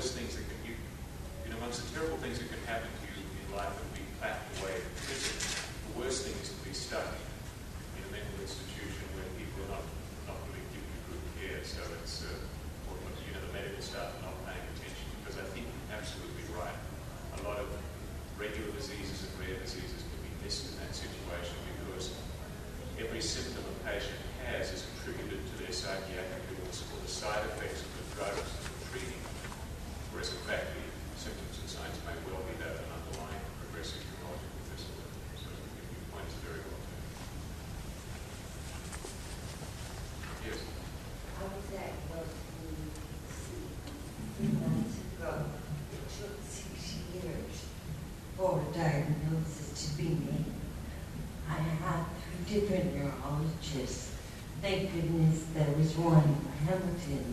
worst things that can, amongst the terrible things that can happen to you in life and be packed away in prison, the worst thing is to be stuck in a mental institution where people are not really giving you good care. So it's, or, the medical staff are not paying attention, because I think you're absolutely right. A lot of regular diseases and rare diseases can be missed in that situation, because every symptom a patient has is attributed to their psychiatric illness or the side effects of the drugs that they're treating, whereas in fact the symptoms and signs may well be that of an underlying progressive neurological disorder. So your point is very well taken. Yes? How was that was in C 3 months ago? It took 6 years for a diagnosis to be made. I had 3 different neurologists. Thank goodness there was one in Hamilton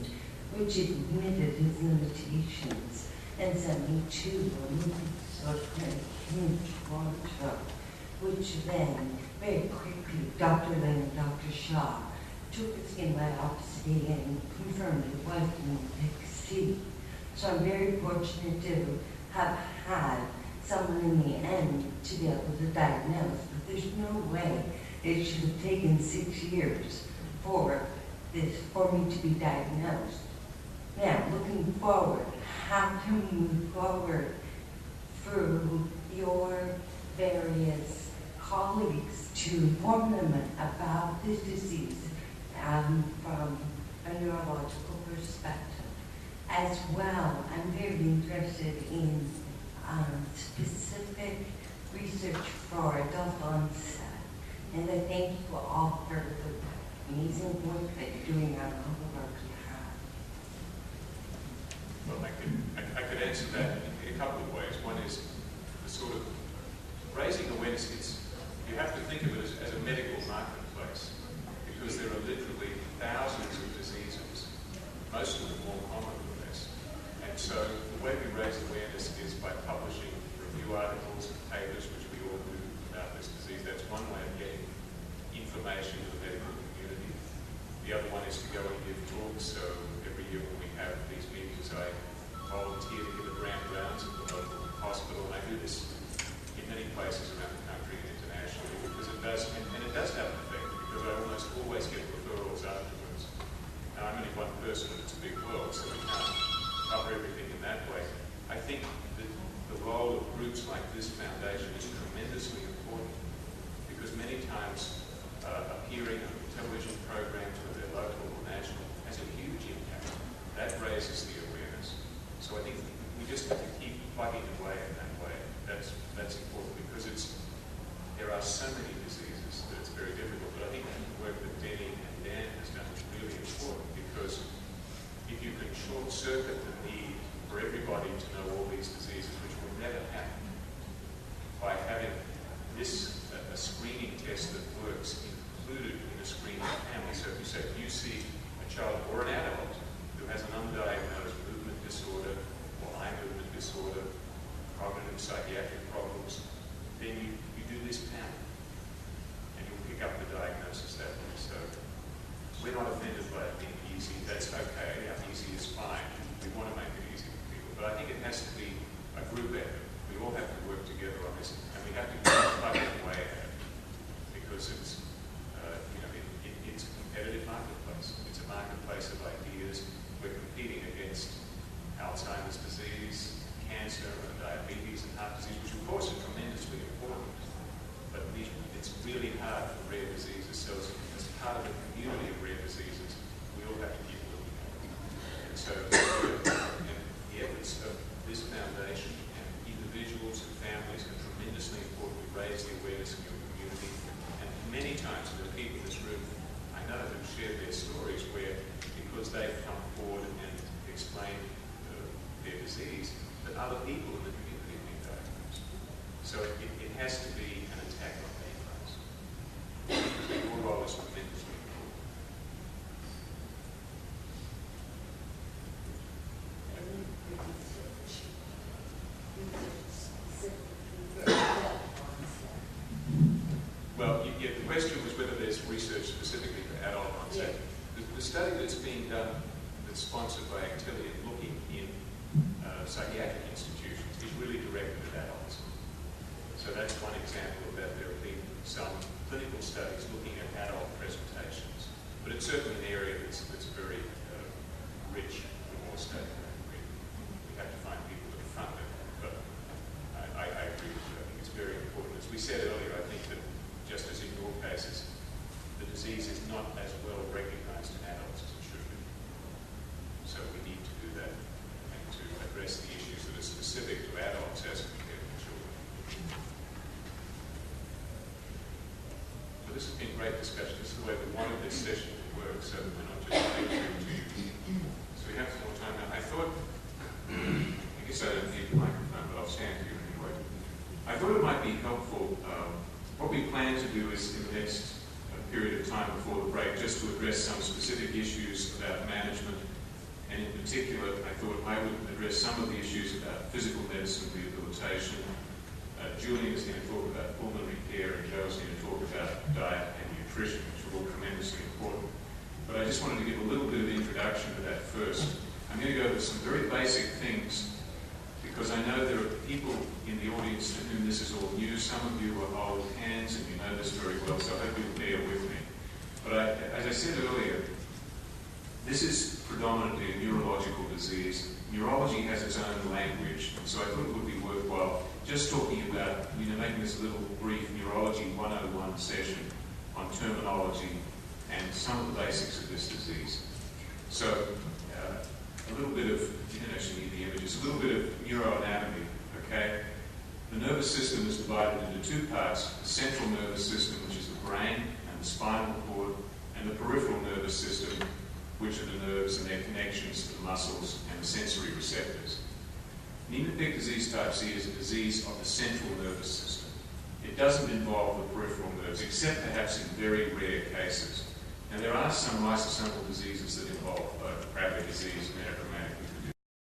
which admitted his limitations and sent me to a movie in Toronto, which then, very quickly, Dr. Lin and Dr. Shaw took a skin biopsy and confirmed it was Niemann-Pick C. So I'm very fortunate to have had someone in the end to be able to diagnose, but there's no way it should have taken 6 years for me to be diagnosed. Now, looking forward, how can we move forward through your various colleagues to inform them about this disease from a neurological perspective? As well, I'm very interested in specific research for adult onset, and I thank you all for the amazing work that you're doing on all of our behalf. Well, I could answer that in a couple of ways. One is the sort of raising awareness. You have to think of it as a medical marketplace, because there are literally thousands of diseases, most of them more common than this. And so the way we raise awareness is by publishing review articles and papers, which we all do about this disease. That's one way of getting information to the medical community. The other one is to go and give talks. So every year when we have these meetings, I volunteer to give a grand rounds at the local hospital, and I do this in many places around the country and internationally, because it does, and it does have an effect, because I almost always get referrals afterwards. Now, I'm only one person, it's a big world, so we can't cover everything in that way. I think that the role of groups like this foundation is tremendously important, because many times appearing on television programs, whether they're local or national, has a huge impact. That raises the awareness. So I think we just have to keep plugging away in that way. That's important, because there are so many diseases that it's very difficult. But I think the work that Denny and Dan has done is really important, because if you can short circuit the need for everybody to know all these diseases, which will never happen, by having this a screening test that works included in a screening family. So if you say you see a child or an adult who has an undiagnosed movement disorder or eye movement disorder, cognitive psychiatric problems, then you do this panel and you'll pick up the diagnosis that way. So we're not offended by it being easy. That's okay. Easy is fine. We want to make it easy for people. But I think it has to be a group effort. We all have to work together on this, and we have to keep plugging away at it, because it's it's a competitive marketplace. It's a marketplace of ideas. We're competing against Alzheimer's disease, cancer, and diabetes, and heart disease, which of course are tremendously important. But it's really hard for rare diseases. So as part of the community of rare diseases, we all have to keep looking at it. And so and the efforts of this foundation and individuals and families are tremendously important to raise the awareness of your community. And many times there are people in this room I know who've shared their stories where, because they've come forward and explained their disease, that other people in the community have been diagnosed. So it has to be an attack on many fronts. Your role is tremendously important. Well, the question was whether there's research specifically for adult onset. Yeah. The study that's being done, that's sponsored by Actelion, looking in guess I don't need the microphone, but I'll stand here anyway. I thought it might be helpful. What we plan to do is, in the next period of time before the break, just to address some specific issues about management, and in particular, I thought I would address some of the issues about physical medicine rehabilitation. Julian is going to talk about pulmonary care, and Joe's going to talk about diet and nutrition, which are all tremendously important. But I just wanted to give a little bit of introduction to that first. I'm going to go over some very basic things, because I know there are people in the audience to whom this is all new. Some of you are old hands and you know this very well, so I hope you'll bear with me. But as I said earlier, this is predominantly a neurological disease. Neurology has its own language, so I thought it would be worthwhile just talking about, making this a little brief Neurology 101 session on terminology and some of the basics of this disease. So, a little bit of, you don't actually need the images, a little bit of neuroanatomy, okay? The nervous system is divided into two parts: the central nervous system, which is the brain and the spinal cord, and the peripheral nervous system, which are the nerves and their connections to the muscles and the sensory receptors. Niemann-Pick disease type C is a disease of the central nervous system. It doesn't involve the peripheral nerves, except perhaps in very rare cases. Now, there are some lysosomal diseases that involve both: Krabbe disease, metachromatic